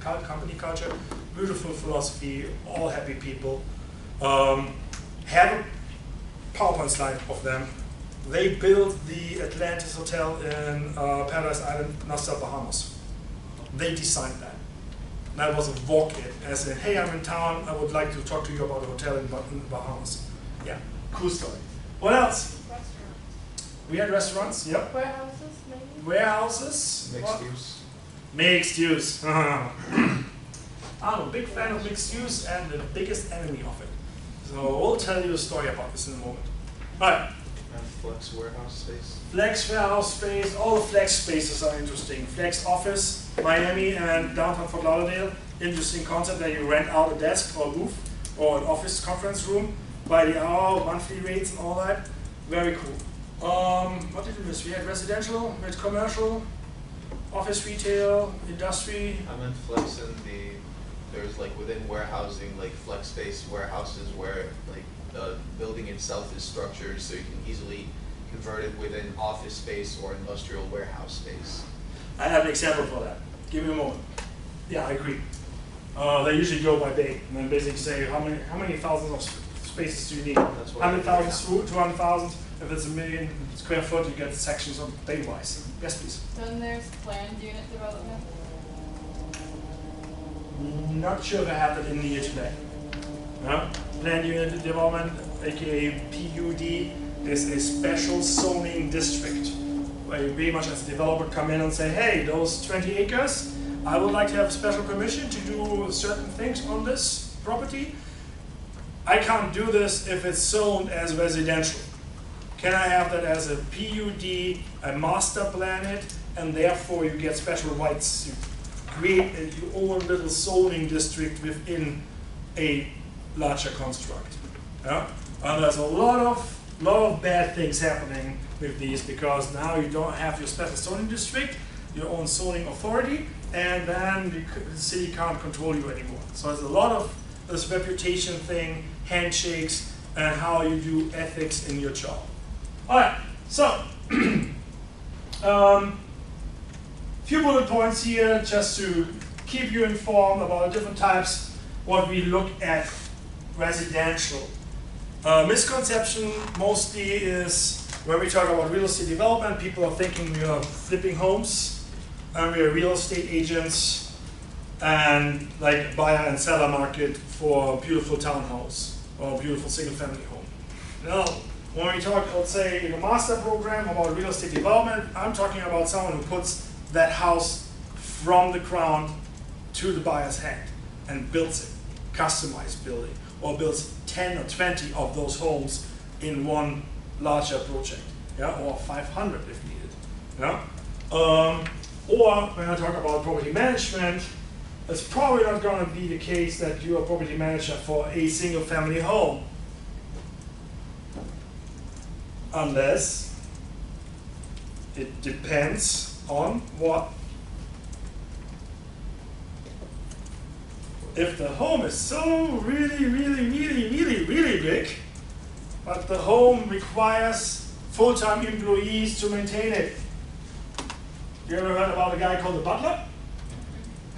company culture, beautiful philosophy, all happy people. Have a PowerPoint slide of them. They built the Atlantis Hotel in Paradise Island, Nassau, Bahamas. They designed that. That was a walk-in, as in, hey, I'm in town, I would like to talk to you about a hotel in the Bahamas. Yeah, cool story. What else? Restaurants. We had restaurants, yep. Warehouses, maybe? Warehouses. Mixed use. Mixed use. I'm a big fan of mixed use and the biggest enemy of it. So we'll tell you a story about this in a moment. All right. And flex warehouse space. Flex warehouse space, all the flex spaces are interesting. Flex office, Miami and downtown Fort Lauderdale, interesting concept that you rent out a desk or a booth or an office conference room by the hour, monthly rates and all that. Very cool. What did we miss? We had residential, we had commercial, office retail, industry. I meant flex in there's like within warehousing, like flex space warehouses where like the building itself is structured so you can easily convert it within office space or industrial warehouse space. I have an example for that. Give me a moment. Yeah, I agree. They usually go by bay and then basically say how many thousands of spaces do you need? 100,000, 200,000. If it's 1 million square foot, you get sections of bay-wise. Yes, please. Then there's planned unit development. Not sure if I have that in here today. No? Planned unit development, aka PUD, is a special zoning district where you very much as a developer come in and say, hey, those 20 acres, I would like to have special permission to do certain things on this property. I can't do this if it's zoned as residential. Can I have that as a PUD, a master plan it, and therefore you get special rights. You create your own little zoning district within a larger construct. Yeah? And there's a lot of bad things happening with these because now you don't have your special zoning district, your own zoning authority, and then the city can't control you anymore. So there's a lot of this reputation thing, handshakes, and how you do ethics in your job. All right, so few bullet points here just to keep you informed about the different types. What we look at residential. Misconception mostly is when we talk about real estate development, people are thinking we are flipping homes and we are real estate agents and like buyer and seller market for a beautiful townhouse or a beautiful single family home. No, when we talk, let's say, in a master program about real estate development, I'm talking about someone who puts that house from the ground to the buyer's hand and builds it, customized building, or builds 10 or 20 of those homes in one larger project, yeah, or 500 if needed. Yeah? Or when I talk about property management, it's probably not going to be the case that you are a property manager for a single family home, unless it depends on what. If the home is so really big, but the home requires full-time employees to maintain it. You ever heard about a guy called the butler?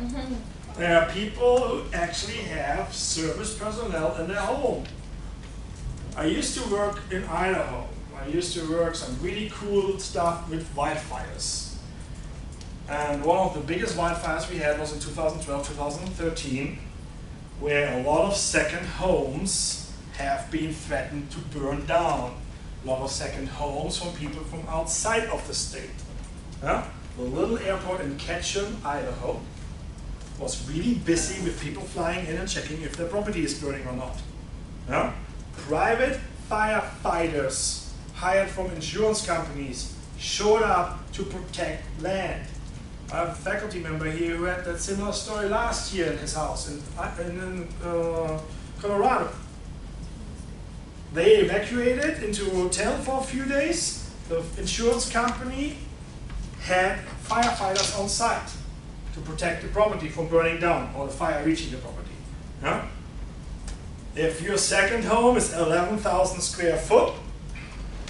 Mm-hmm. There are people who actually have service personnel in their home. I used to work in Idaho. I used to work some really cool stuff with wildfires. And one of the biggest wildfires we had was in 2012, 2013, where a lot of second homes have been threatened to burn down. A lot of second homes from people from outside of the state. Yeah? The little airport in Ketchum, Idaho, was really busy with people flying in and checking if their property is burning or not. Yeah? Private firefighters hired from insurance companies showed up to protect land. I have a faculty member here who had that similar story last year in his house in Colorado. They evacuated into a hotel for a few days. The insurance company had firefighters on site to protect the property from burning down or the fire reaching the property. Yeah? If your second home is 11,000 square foot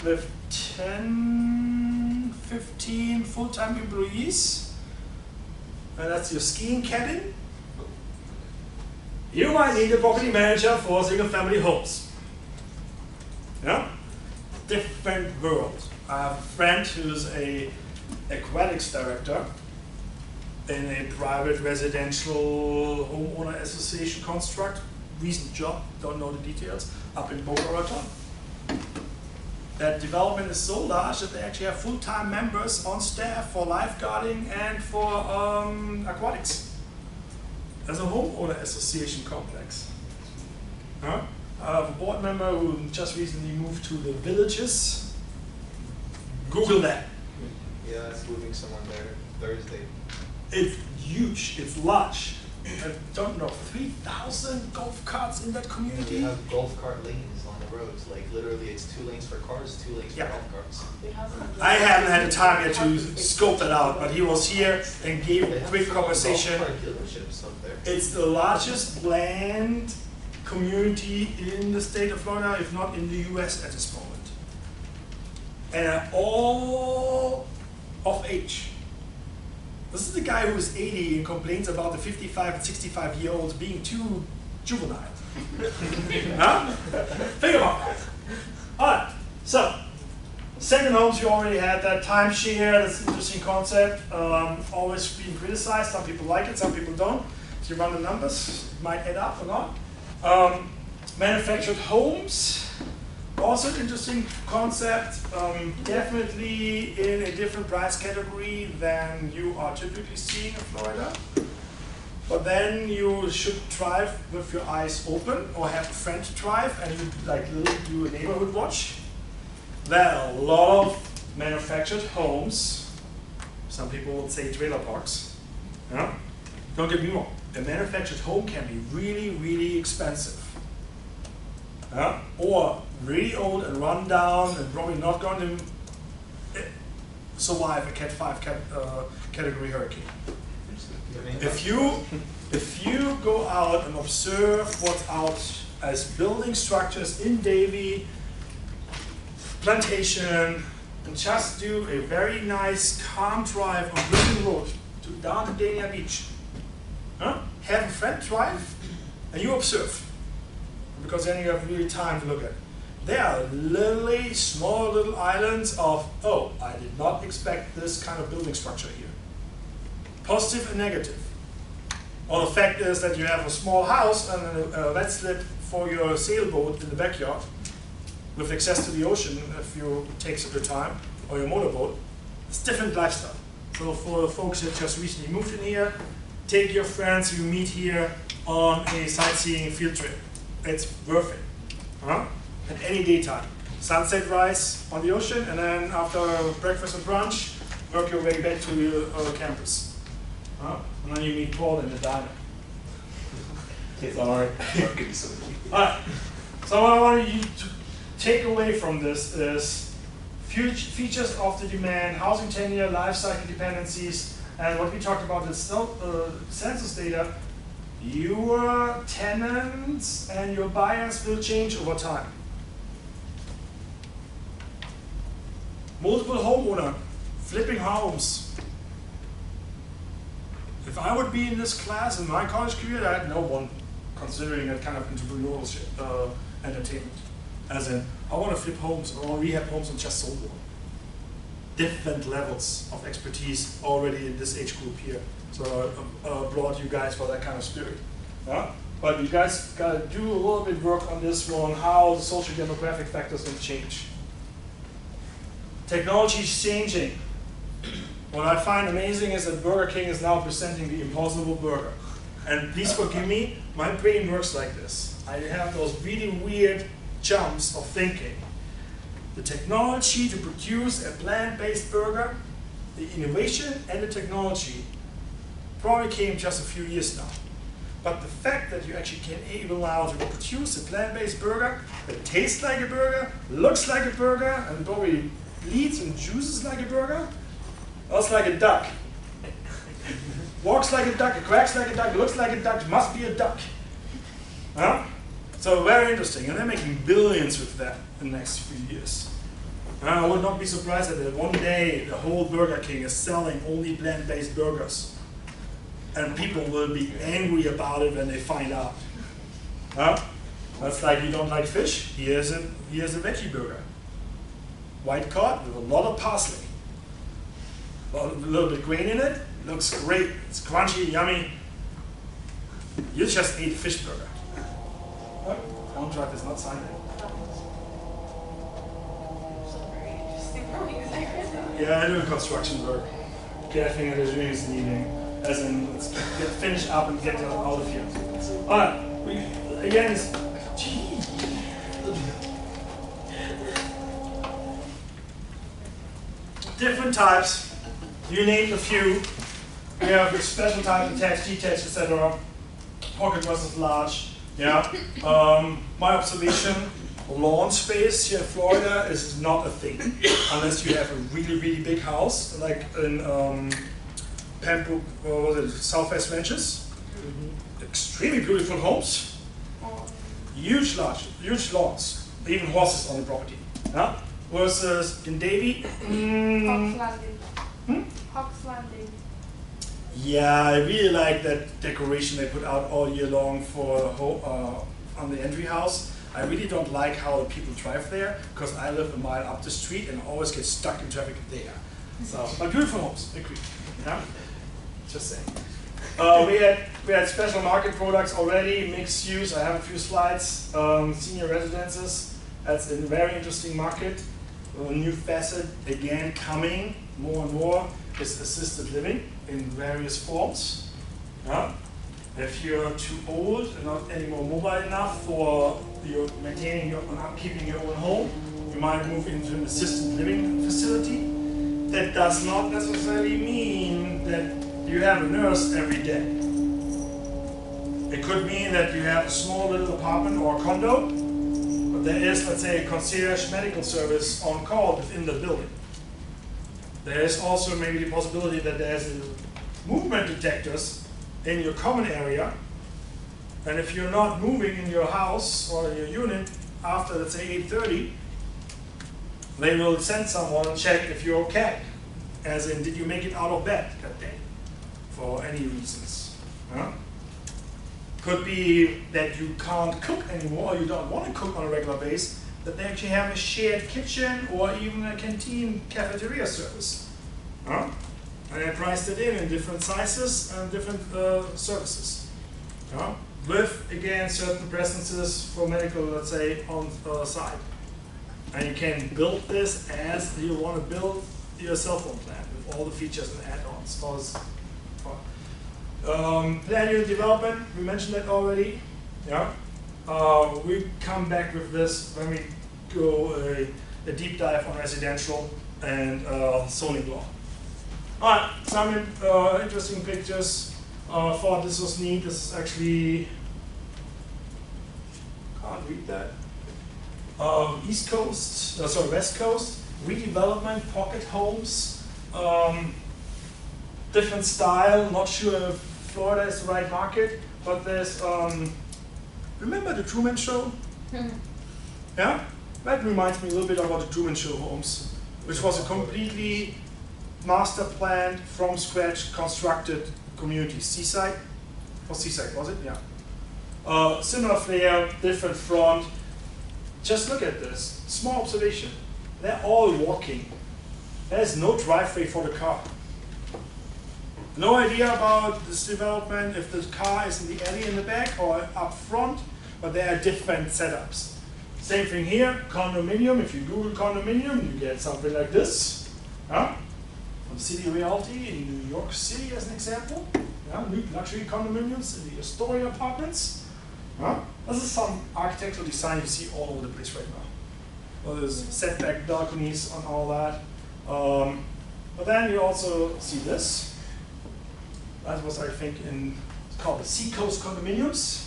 with 10, 15 full-time employees, and that's your skiing cabin, You might need a property manager for single-family homes. Yeah? Different world. I have a friend who's a aquatics director in a private residential homeowner association construct. Recent job, don't know the details, up in Boca Raton. That development is so large that they actually have full-time members on staff for lifeguarding and for aquatics. As a homeowner association complex. Huh? I have a board member who just recently moved to the Villages. Google that. Yeah, it's moving someone there Thursday. It's huge, it's large. I don't know, 3,000 golf carts in that community? We have golf cart lanes on the roads, like literally it's 2 lanes for cars, 2 lanes for Yeah. golf carts. I haven't had the time yet to scope that out, but he was here and gave They a have quick some conversation. golf cart dealerships up there. It's the largest land community in the state of Florida, if not in the US at this moment. And are all of age. This is the guy who is 80 and complains about the 55 and 65-year-olds being too juvenile. Huh? Think about that. All right, so second homes, you already had that timeshare. That's an interesting concept. Always being criticized. Some people like it, some people don't. If you run the numbers, it might add up or not. Manufactured homes. Also an interesting concept, definitely in a different price category than you are typically seeing in Florida. But then you should drive with your eyes open or have a friend drive and you like do a neighborhood watch. There are a lot of manufactured homes. Some people would say trailer parks. Yeah? Don't get me wrong, a manufactured home can be really, really expensive. Or really old and run down and probably not going to survive a Cat 5 category hurricane. If you go out and observe what's out as building structures in Davie, Plantation, and just do a very nice calm drive on Griffin Road down to Dania Beach. Have a friend drive and you observe. Because then you have really time to look at it. There are literally small little islands of, oh, I did not expect this kind of building structure here. Positive and negative. Or the fact is that you have a small house and a wet slip for your sailboat in the backyard with access to the ocean if you take some time, or your motorboat. It's different lifestyle. So for the folks that just recently moved in here, take your friends you meet here on a sightseeing field trip. It's worth it, at any daytime. Sunset rise on the ocean, and then after breakfast and brunch, work your way back to your campus. And then you meet Paul in the diner. Sorry. Alright, so what I want you to take away from this is features of the demand, housing tenure, life cycle dependencies, and what we talked about, the census data. Your tenants and your buyers will change over time. Multiple homeowner, flipping homes. If I would be in this class in my college career, I had no one considering that kind of entrepreneurial entertainment. As in, I want to flip homes or rehab homes and just sold one. Different levels of expertise already in this age group here. So I applaud you guys for that kind of spirit. Yeah? But you guys got to do a little bit work on this one, how the social demographic factors will change. Technology is changing. What I find amazing is that Burger King is now presenting the Impossible Burger. And please forgive me, my brain works like this. I have those really weird jumps of thinking. The technology to produce a plant-based burger, the innovation and the technology probably came just a few years now. But the fact that you actually can able now to produce a plant-based burger that tastes like a burger, looks like a burger, and probably bleeds and juices like a burger, looks like a duck. Walks like a duck, quacks like a duck, looks like a duck, must be a duck. Huh? So very interesting, and they're making billions with that in the next few years. I would not be surprised that one day the whole Burger King is selling only plant-based burgers. And people will be angry about it when they find out. Huh? That's like you don't like fish. Here's a veggie burger. White cod with a lot of parsley. A little bit grain in it. Looks great. It's crunchy, yummy. You just ate a fish burger. What? Contract is not signed. Very interesting things I read that. Yeah, I do construction work. Gathering and doing is needing. As in, let's get finished up and get it out of here. Alright, again, it's. Different types. You named a few. We have a special type, attached, detached, etc. Pocket versus large. Yeah. My observation: lawn space here in Florida is not a thing unless you have a really, really big house, like in Pembroke, or was it Southwest Ranches? Extremely beautiful homes, huge lawns, even horses on the property. Yeah. Versus in Davie, Hawks Landing. Hawks Landing. yeah, I really like that decoration they put out all year long for on the entry house. I really don't like how people drive there because I live a mile up the street and always get stuck in traffic there. So, but beautiful homes, agree. Yeah, just saying. We had special market products already, mixed use. I have a few slides. Senior residences. That's a very interesting market. A new facet again coming more and more is assisted living in various forms. Yeah? If you're too old and not anymore mobile enough for your maintaining your and upkeeping your own home, you might move into an assisted living facility. That does not necessarily mean that you have a nurse every day. It could mean that you have a small little apartment or condo, but there is, let's say, a concierge medical service on call within the building. There is also maybe the possibility that there's movement detectors in your common area, and if you're not moving in your house or your unit after, let's say, 8:30, they will send someone and check if you're okay. As in, did you make it out of bed that day? For any reasons. Huh? Could be that you can't cook anymore, or you don't want to cook on a regular basis, that they actually have a shared kitchen or even a canteen cafeteria service. Huh? And I priced it in different sizes and different services. Huh? With, again, certain presences for medical, let's say, on the side. And you can build this as you want to build your cell phone plan with all the features and add-ons. Plan unit development, we mentioned that already. Yeah. We come back with this when we go a deep dive on residential and zoning law. All right, some interesting pictures. Thought this was neat. This is actually, can't read that. East Coast, sorry, West Coast, redevelopment, pocket homes, different style. Not sure if Florida is the right market, but there's, remember the Truman Show? Yeah? That reminds me a little bit about the Truman Show homes, which was a completely master planned, from scratch, constructed community. Seaside? Or Seaside, was it? Yeah. Similar flair, different front. Just look at this. Small observation. They're all walking. There's no driveway for the car. No idea about this development, if the car is in the alley in the back or up front, but there are different setups. Same thing here, condominium. If you Google condominium, you get something like this. Huh? From City Realty in New York City as an example. Yeah? New luxury condominiums in the Astoria apartments. Huh? This is some architectural design you see all over the place right now. Well, there's setback balconies and all that. But then you also see this. That was, I think, it's called the Seacoast Condominiums.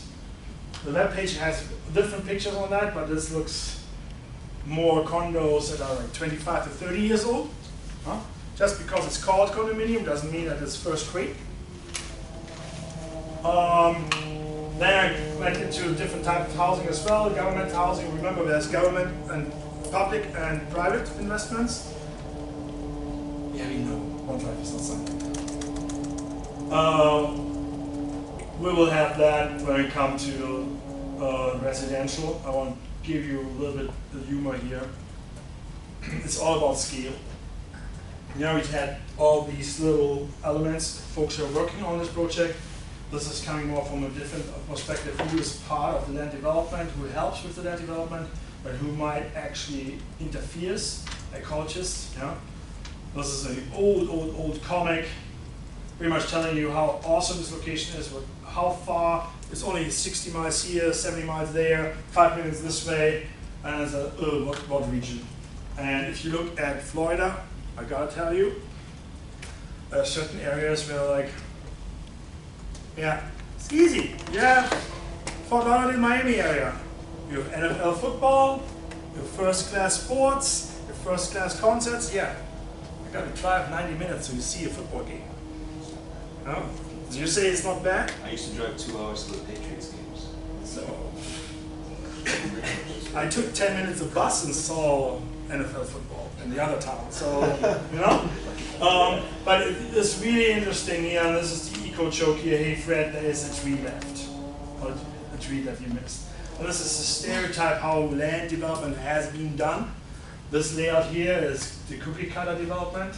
The web page has different pictures on that, but this looks more condos that are like 25 to 30 years old. Huh? Just because it's called condominium doesn't mean that it's first rate. Then I went into different types of housing as well. Government housing, remember there's government and public and private investments. Yeah, we know, OneDrive is not something. We will have that when we come to residential. I want to give you a little bit of humor here. It's all about scale. You know, we had all these little elements, folks who are working on this project. This is coming more from a different perspective. Who is part of the land development, who helps with the land development, but who might actually interferes, ecologists. Yeah? This is an old comic, pretty much telling you how awesome this location is, how far. It's only 60 miles here, 70 miles there, 5 minutes this way, and it's a what region. And if you look at Florida, I gotta tell you, there are certain areas where like, yeah, it's easy. Yeah, Fort Lauderdale, Miami area. You have NFL football, you have first-class sports, you have first-class concerts. Yeah, I gotta drive 90 minutes to see a football game. No? Did you say it's not bad? I used to drive 2 hours to the Patriots games. So, I took 10 minutes of bus and saw NFL football in the other town. So, you know? But it's really interesting here, and this is the eco joke here. Hey Fred, there is a tree left. Or a tree that you missed. And this is a stereotype how land development has been done. This layout here is the cookie cutter development.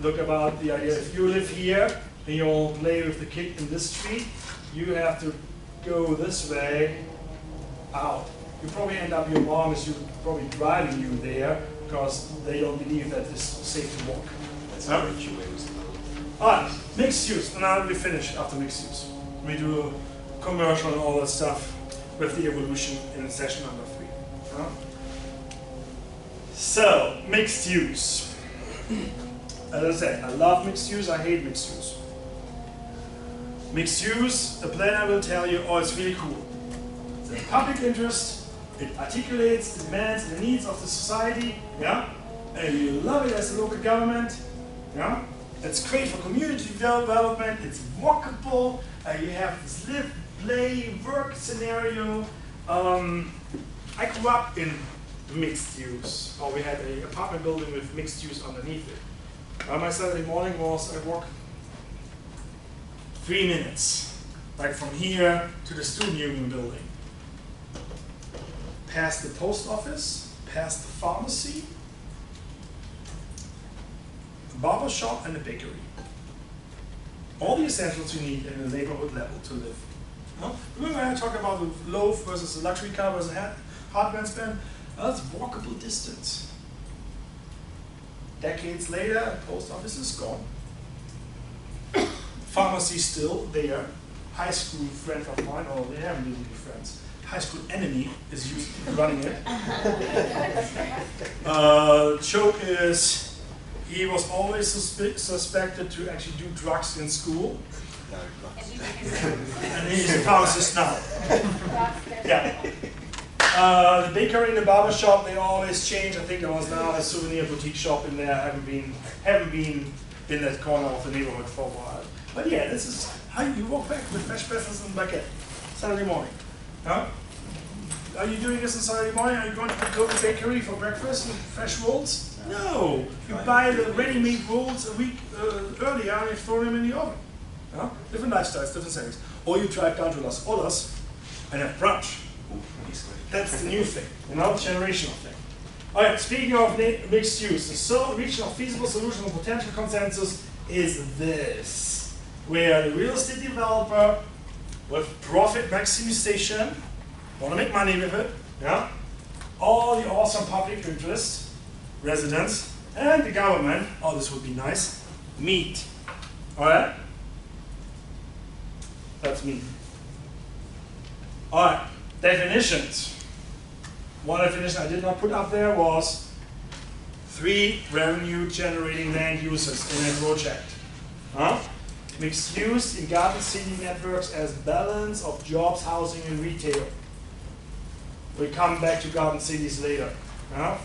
Look about the idea, if you live here and you'll play with the kid in this street, you have to go this way out. You probably end up, your mom is probably driving you there because they don't believe that it's safe to walk. That's how rich you was. Alright, mixed use. And now we finish after mixed use. We do a commercial and all that stuff with the evolution in session number 3. Huh? So, mixed use. As I said, I love mixed use, I hate mixed use. Mixed use, the planner will tell you, oh, it's really cool. It's in public interest, it articulates the demands and the needs of the society, yeah? And you love it as a local government, yeah? It's great for community development, it's walkable, you have this live, play, work scenario. I grew up in mixed use, or we had an apartment building with mixed use underneath it. My Saturday morning was, I walk 3 minutes, like from here to the student union building. Past the post office, past the pharmacy, the barber shop, and the bakery. All the essentials you need in the neighborhood level to live. No? Remember I talked about the loaf versus the luxury car versus the hardware spend? That's walkable distance. Decades later, the post office is gone. Pharmacy still there. High school friend of mine, or they haven't really been friends. High school enemy is running it. Joke is, he was always suspected to actually do drugs in school. And he's a pharmacist now. Yeah. The bakery and the barber shop, they always change. I think there was now a souvenir boutique shop in there. I haven't been in that corner of the neighborhood for a while. But yeah, this is how you walk back with fresh pretzels and baguette. Saturday morning. Huh? Are you doing this on Saturday morning? Are you going to the local bakery for breakfast and fresh rolls? No. You buy the ready-made rolls a week earlier and you throw them in the oven. Huh? Different lifestyles, different settings. Or you drive down to Las Olas and have brunch. That's the new thing, you know, generational thing. All right, speaking of mixed use, the sole regional feasible solution or potential consensus is this, where the real estate developer with profit maximization, want to make money with it, yeah? All the awesome public interest, residents, and the government, oh, this would be nice, meet. All right? That's me. All right, definitions. One definition I did not put up there was 3 revenue-generating land uses in a project. Huh? Mixed use in Garden City networks as balance of jobs, housing, and retail. We'll come back to Garden Cities later. Huh?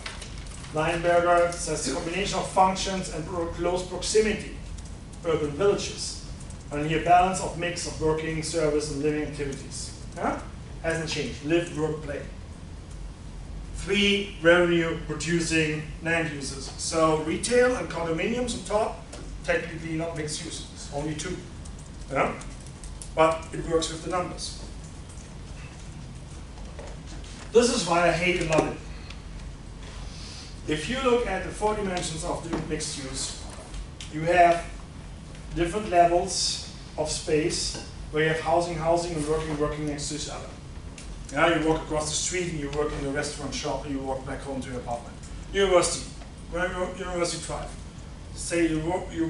Leinberger says the combination of functions and close proximity, urban villages. And here balance of mix of working, service, and living activities. Huh? Hasn't changed. Live, work, play. 3 revenue-producing land uses. So retail and condominiums on top, technically not mixed use. It's only 2. Yeah? But it works with the numbers. This is why I hate and love it. If you look at the 4 dimensions of the mixed use, you have different levels of space where you have housing, and working next to each other. Yeah, you walk across the street and you work in a restaurant shop and you walk back home to your apartment. University, University Drive. Say you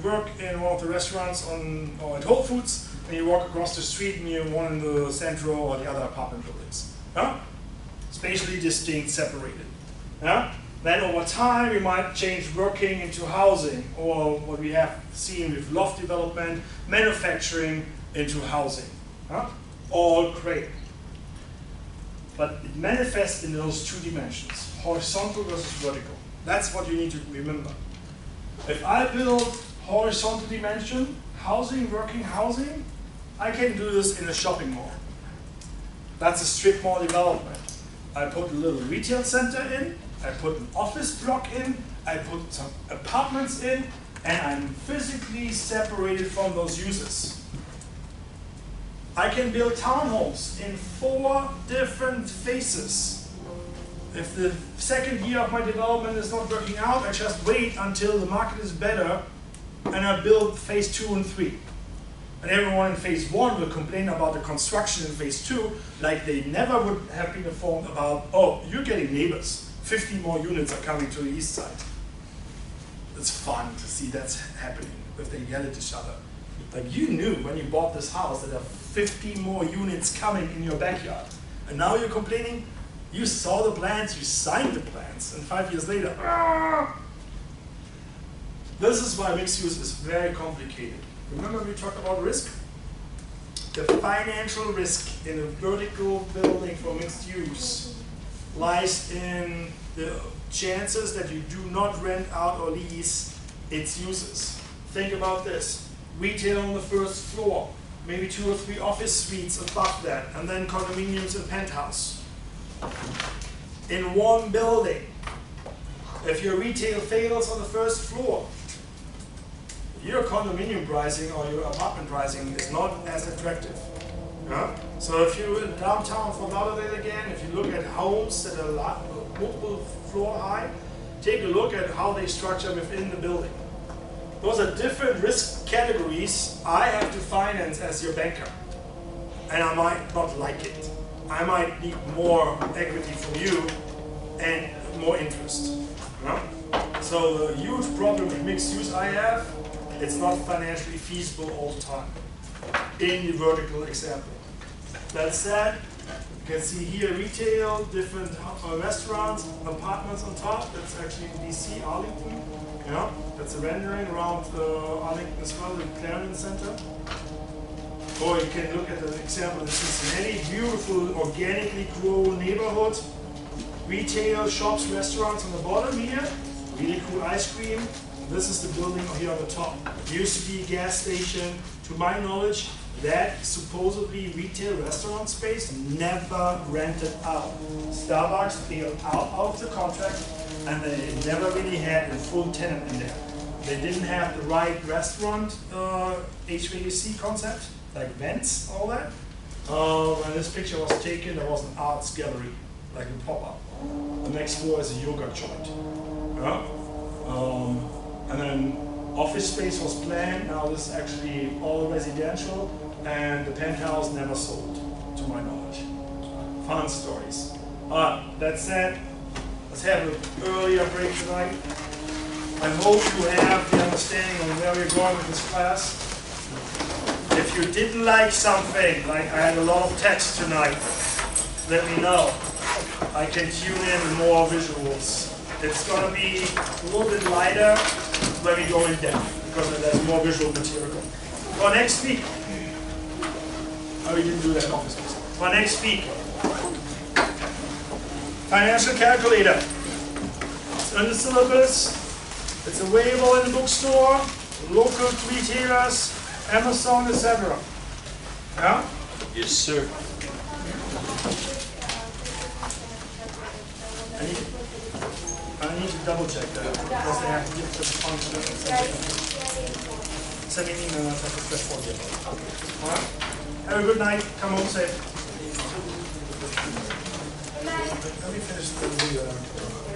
work in one of the restaurants or at Whole Foods and you walk across the street near one in the Central or the other apartment buildings. Yeah? Spatially distinct, separated. Yeah? Then over time we might change working into housing, or what we have seen with loft development, manufacturing into housing. Yeah? All great. But it manifests in those 2 dimensions, horizontal versus vertical. That's what you need to remember. If I build horizontal dimension, housing, working, housing, I can do this in a shopping mall. That's a strip mall development. I put a little retail center in, I put an office block in, I put some apartments in, and I'm physically separated from those uses. I can build townhomes in 4 different phases. If the second year of my development is not working out, I just wait until the market is better and I build phase 2 and 3. And everyone in phase 1 will complain about the construction in phase 2 like they never would have been informed about, oh, you're getting neighbors. 50 more units are coming to the east side. It's fun to see that's happening if they yell at each other. Like you knew when you bought this house that there are 50 more units coming in your backyard. And now you're complaining, you saw the plans, you signed the plans, and 5 years later, Aah! This is why mixed use is very complicated. Remember we talked about risk? The financial risk in a vertical building for mixed use lies in the chances that you do not rent out or lease its uses. Think about this. Retail on the first floor, maybe 2 or 3 office suites above that, and then condominiums and penthouse. In one building, if your retail fails on the first floor, your condominium pricing or your apartment pricing is not as attractive. Yeah? So if you're in downtown Fort Lauderdale again, if you look at homes that are multiple floor high, take a look at how they structure within the building. Those are different risk categories I have to finance as your banker. And I might not like it. I might need more equity from you and more interest. Yeah? So the huge problem with mixed use I have, it's not financially feasible all the time in the vertical example. That said, you can see here retail, different restaurants, apartments on top. That's actually in DC, Arlington. Yeah, that's a rendering around Arlington as well, the Clarendon Center. Or you can look at the example of Cincinnati, beautiful organically grown neighborhood. Retail, shops, restaurants on the bottom here. Really cool ice cream. This is the building here on the top. Used to be a gas station. To my knowledge, that supposedly retail restaurant space never rented out. Starbucks bailed out of the contract and they never really had a full tenant in there. They didn't have the right restaurant HVAC concept, like vents, all that. When this picture was taken, there was an arts gallery, like a pop-up. The next floor is a yoga joint. Yeah? And then office space was planned, now this is actually all residential, and the penthouse never sold, to my knowledge. Fun stories. That said, let's have an earlier break tonight. I hope you have the understanding of where we're going with this class. If you didn't like something, like I had a lot of text tonight, let me know. I can tune in with more visuals. It's going to be a little bit lighter when we go in depth, because there's more visual material. For next week, oh, we didn't do that office space. For next week, financial calculator. It's in the syllabus. It's available in the bookstore, local retailers, Amazon, etc. Yeah? Yes, sir. I need to double check that because they have different functions. Send me an email and I'll have a request for you. Alright? Have a good night. Come home safe. Good night. Let me finish the